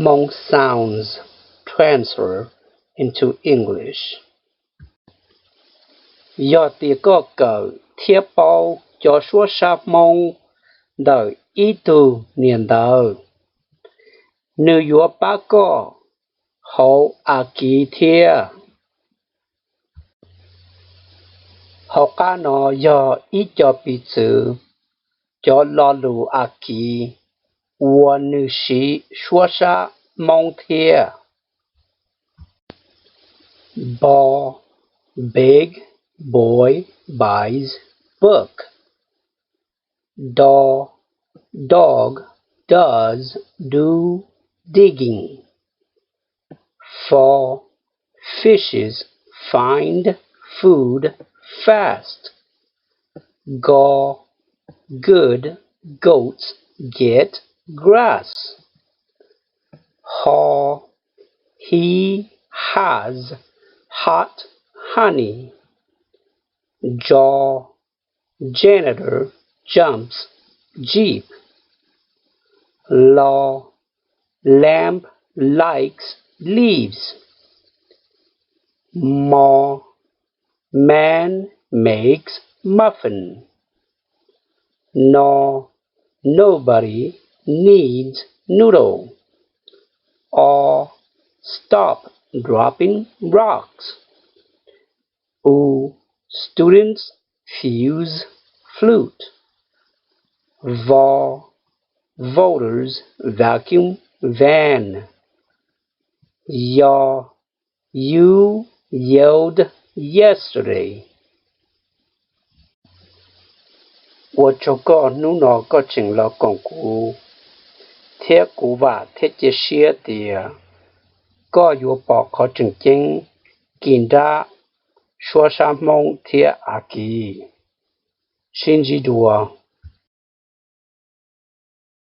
Hmong sounds transfer into English. Yogtias có cờ thiab bao cho Cov Suabsab đời ý tu niên đời. Nữ yếu ba có rauhauv Askiv. Họ cả nó do ý cho彼此cho rauhauv Askiv và nữ sĩ Cov Suabsab thiab. Big boy buys book. Dog does do digging. Fishes find food fast. Good goats get grass. He has hot honey. Janitor jumps jeep. Lamb likes leaves. Man makes muffin. Nobody needs noodle. Stop dropping rocks. Students fuse flute. Voters vacuum van. You yelled yesterday. 我这个努那个进了广告，贴古话贴这些的，个有报考正经，跟着说什么贴阿基，星期多。